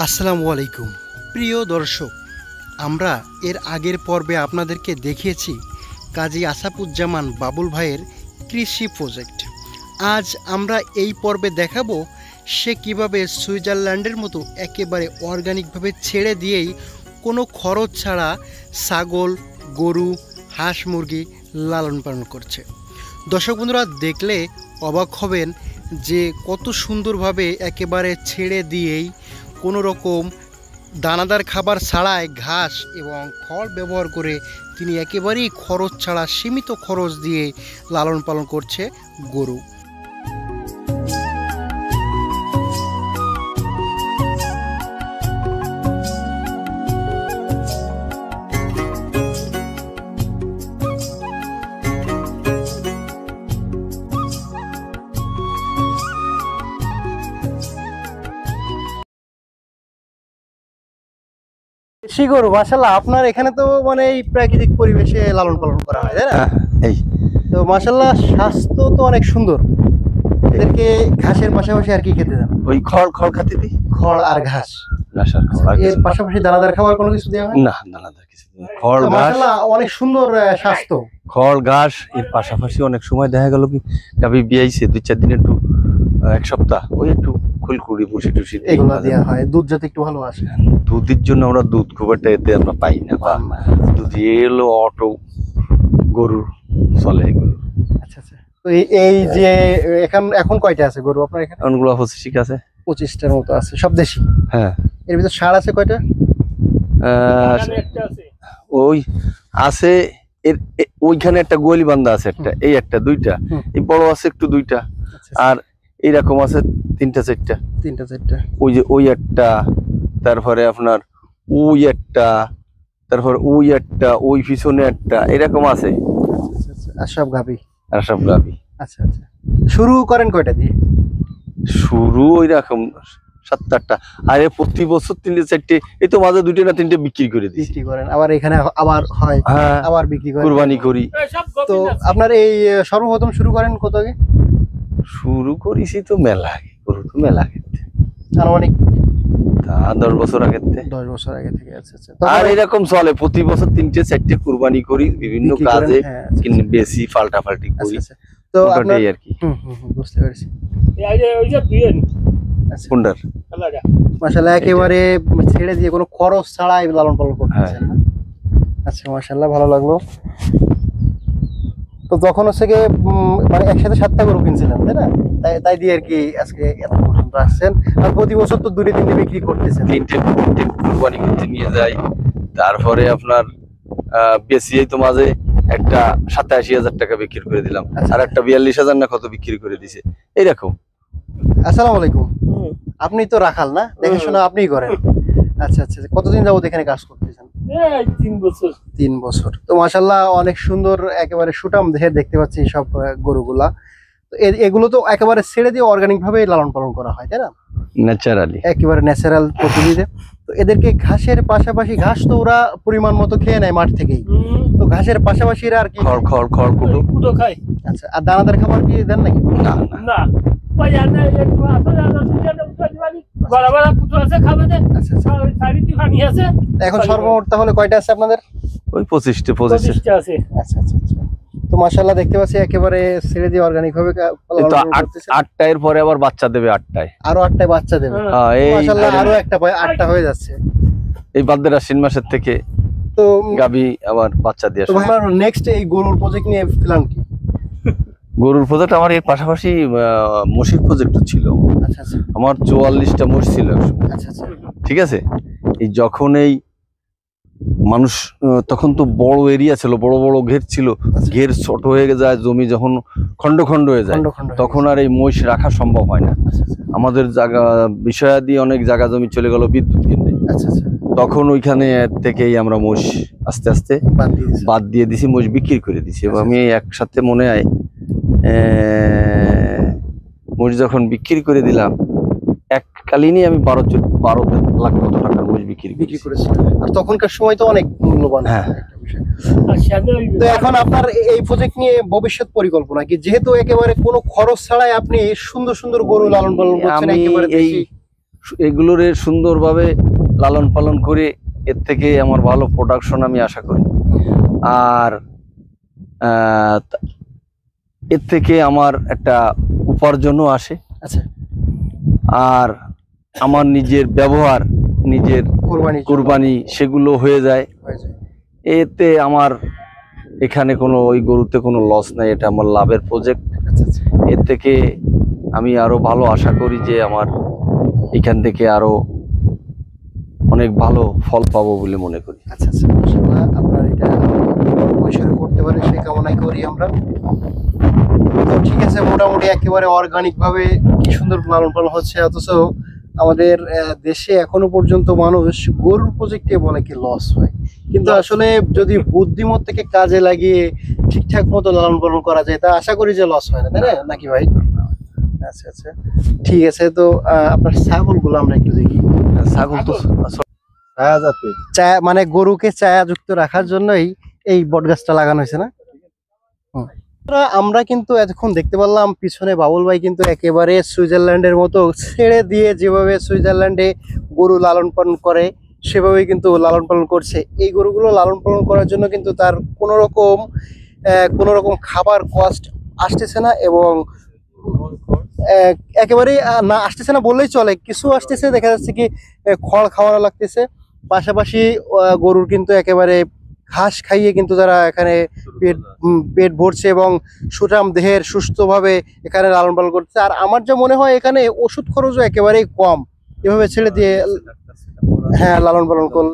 আসসালামু আলাইকুম প্রিয় দর্শক, আমরা এর আগের পর্বে আপনাদেরকে দেখিয়েছি কাজী আসাফুজ্জামান বাবুল ভাইয়ের কৃষি প্রজেক্ট। আজ আমরা এই পর্বে দেখাবো সে কিভাবে সুইজারল্যান্ডের মতো একেবারে অর্গানিকভাবে ছেড়ে দিয়েই কোনো খরচ ছাড়া ছাগল, গরু, হাঁস, মুরগি লালন পালন করছে। দর্শক বন্ধুরা, দেখলে অবাক হবেন যে কত সুন্দরভাবে একেবারে ছেড়ে দিয়েই কোনো রকম দানাদার খাবার ছাড়াই ঘাস এবং খড় ব্যবহার করে তিনি একেবারেই খরচ ছাড়া সীমিত খরচ দিয়ে লালন পালন করছে গরু। দেশি গরু, মাশাআল্লাহ, আপনার এখানে তো মানে এই প্রাকৃতিক পরিবেশে লালন পালন করা হয়, তাই না? এই তো মাশাআল্লাহ, স্বাস্থ্য তো অনেক সুন্দর। এদেরকে ঘাসের পাশাপাশি আর কি খেতে দেন? ওই খড় খাতে দিই, খড় আর ঘাস। ঘাস আর খড়। এর পাশাপাশি দানাদার খাবার কোনো কিছু দেওয়া হয় না, দানাদার কিছু দিই না। খড় ঘাস, মাশাআল্লাহ, অনেক সুন্দর স্বাস্থ্য। খড় ঘাস। এর পাশাপাশি অনেক সময় দেখা গেল কি গাভী বিয়াইছে 2-4 দিন, একটু এক সপ্তাহ ওই একটু খুলকুড়ি বসে টুসি এগুলো দেওয়া হয়, দুধ যাতে একটু ভালো আসে। দুধের জন্য আমরা দুধ খুব একটা এতে আমরা পাই না, বা দুধ এলো অটো গরুর চলে এগুলো। আচ্ছা আচ্ছা। তো এই যে এখন কয়টা আছে গরু আপনার এখানে? অনেকগুলো 25 আছে, 25টার মতো আছে, সব দেশি। হ্যাঁ। এর ভিতর ষাঁড় আছে কয়টা? ওই আছে ওইখানে একটা গোয়ালি বান্ধা আছে, একটা এই একটা 2টা, এই বড় আছে একটু 2টা, আর এইরকম আছে 3-4টা। ওই যে ওই একটা, তারপরে আপনার ওই একটা, তারপর ওই একটা, ওই পিছনে একটা, এরকম আছে। আর সব গাভী? আর সব গাভী। আচ্ছা আচ্ছা। শুরু করেন কয়টা দিয়ে? শুরু ওই রকম 7-8টা, আর প্রতি বছর 3-4টে, এই তো মাঝে 2টা না 3টে বিক্রি করে দিই। বিক্রি করেন, আবার এখানে আবার হয়, হ্যাঁ, আবার বিক্রি করেন, কুরবানি করি। তো আপনার এই সর্বপ্রথম শুরু করেন কত আগে? শুরু করেছি তো মেলা আগে, গরু তো মেলা আগে, আনুমানিক তা 10 বছর আগে থেকে। 10 বছর আগে থেকে। আচ্ছা আচ্ছা। আর এরকম চলে, প্রতি বছর 3-4টে কুরবানি করি, বিভিন্ন কাজে কিনে বেশি পাল্টাপাল্টি করি। তো আপনার আর কি বুঝতে পেরেছি। কোনটার মাশাআল্লাহ, একেবারে ছেড়ে দিয়ে কোনো খরচ ছাড়াই লালন পালন করতেছেন না? আচ্ছা, মাশাআল্লাহ, ভালো লাগলো। তো তখন হচ্ছে গিয়ে মানে একসাথে 7টা গরু কিনছিলেন, তাই না? তাই দিয়ে আর কি আজকে এত পর্যন্ত আসছেন। আর প্রতি বছর তো 2-3টে বিক্রি করতেছেন। 3টে কুরবানি করতে নিয়ে যাই, তারপরে আপনার বেশি তো মাঝে একটা 87,000 টাকা বিক্রি করে দিলাম, আর একটা 42,000 না কত বিক্রি করে দিছে এইরকম। আসসালামু আলাইকুম। আপনি তো রাখাল না, দেখাশোনা আপনিই করেন? আচ্ছা আচ্ছা। কতদিন যাবত এখানে কাজ করতেছেন? 3 বছর। তো মাশাআল্লাহ, অনেক সুন্দর, একেবারে সুঠাম দেহে দেখতে পাচ্ছি সব গরুগুলা। তো এগুলো তো একেবারে ছেড়ে দিয়ে অর্গানিক ভাবে লালন পালন করা হয়, তাই না? ন্যাচারালি, একেবারে ন্যাচারাল পদ্ধতিতে। তো এদেরকে ঘাসের পাশাপাশি, ঘাস তো ওরা পরিমাণ মতো খেয়ে নেয় মাঠ থেকেই, তো ঘাসের পাশাপাশি এরা আর কি খড় কুটো খায়। আচ্ছা, আর দানাদার খাবার কি দেন নাকি? না না, এখন সর্বমোট তাহলে কয়টা আছে আপনাদের? ওই 25টা আছে। আচ্ছা আচ্ছা আচ্ছা। তো মাশাআল্লাহ, দেখতে পাচ্ছি একেবারে ছেড়ে দিয়ে অর্গানিক ভাবে 8টায় পরে আবার বাচ্চা দেবে, 8টায় আরো 8টায় বাচ্চা দেবে। মাশাআল্লাহ, আরো একটা 8টা হয়ে যাচ্ছে এই ভাদ্র আশ্বিন মাসের থেকে। তো গাভী আবার বাচ্চা দিয়ে আসে। তোমার নেক্সট এই গরুর প্রজেক্ট নিয়ে প্ল্যান কি? গরুর প্রজেক্ট আমার এর পাশাপাশি মসজিদ প্রজেক্ট ছিল। আচ্ছা আচ্ছা। আমার 44টা মসজিদ ছিল। আচ্ছা আচ্ছা, ঠিক আছে। এই যখন এই মানুষ, তখন তো বড় এরিয়া ছিল, বড় বড় ঘের ছিল, ঘের ছোট হয়ে যায়, জমি যখন খন্ড খন্ড হয়ে যায়, তখন আর এই মহিষ রাখা সম্ভব হয় না। আমাদের জায়গা বিষয়াদি অনেক জায়গা জমি চলে গেল বিদ্যুৎ কেন্দ্রে। আচ্ছা আচ্ছা। তখন ওইখানে থেকেই আমরা মোষ আস্তে আস্তে বাদ দিয়ে দিছি, মোষ বিক্রি করে দিছি। এবং আমি একসাথে মনে হয় মোষ যখন বিক্রি করে দিলাম, এককালীনই আমি 12 লাখ কত টাকার মোষ বিক্রি করেছি। আর তখনকার সময় তো অনেক মূল্যবান। হ্যাঁ। তো এখন আপনার এই প্রজেক্ট নিয়ে ভবিষ্যৎ পরিকল্পনা কি? যেহেতু একেবারে কোনো খরচ ছাড়াই আপনি সুন্দর সুন্দর গরু লালন পালন করছেন, একেবারে এই এগুলোর সুন্দরভাবে লালন পালন করে এর থেকে আমার ভালো প্রোডাকশন আমি আশা করি। আর এর থেকে আমার একটা উপার্জনও আসে। আচ্ছা, আর আমার নিজের ব্যবহার, নিজের কুরবানি সেগুলো হয়ে যায়। এতে আমার এখানে কোনো ওই গরুতে কোনো লস নাই, এটা আমার লাভের প্রজেক্ট। এর থেকে আমি আরো ভালো আশা করি যে আমার এখান থেকে আরো অনেক ভালো ফল পাবো বলে মনে করি। আচ্ছা আচ্ছা, মাশাআল্লাহ, আপনার এটা পরিসরে করতে পারে সেই কামনাই করি আমরা। তো ঠিক আছে, মোটামুটি একেবারে অর্গানিক ভাবে কি সুন্দর লালন পালন হচ্ছে, অথচ আমাদের দেশে এখনো পর্যন্ত মানুষ গরুর প্রজেক্টে বলে কি লস হয়, কিন্তু আসলে যদি বুদ্ধিমত্তাকে কাজে লাগিয়ে ঠিকঠাক মতো লালন পালন করা যায় তা আশা করি যে লস হয় না, তাই না নাকি ভাই? আচ্ছা আচ্ছা, ঠিক আছে। তো আপনার ছাগলগুলো আমরা একটু দেখি। ছাগল তো মানে গরুকে ছায়াযুক্ত রাখার জন্যই এই বট গাছটা লাগানো হয়েছে না? আমরা কিন্তু এতক্ষণ দেখতে পারলাম পিছনে বাবুল ভাই কিন্তু একেবারে সুইজারল্যান্ডের মতো ছেড়ে দিয়ে যেভাবে সুইজারল্যান্ডে গরু লালন পালন করে সেভাবেই কিন্তু লালন পালন করছে। এই গরুগুলো লালন পালন করার জন্য কিন্তু তার কোনো রকম খাবার কস্ট আসতেছে না, এবং একেবারে না আসতেছে না বললেই চলে, কিছু আসতেছে, দেখা যাচ্ছে কি খড় খাওয়ানো লাগতেছে, পাশাপাশি গরুর কিন্তু একেবারে ঘাস খাইয়ে কিন্তু তারা এখানে পেট ভরছে এবং সুঠাম দেহের সুস্থভাবে এখানে লালন পালন করছে। আর আমার যা মনে হয় এখানে ওষুধ খরচও একেবারেই কম এভাবে ছেড়ে দিয়ে হ্যাঁ লালন পালন করলে।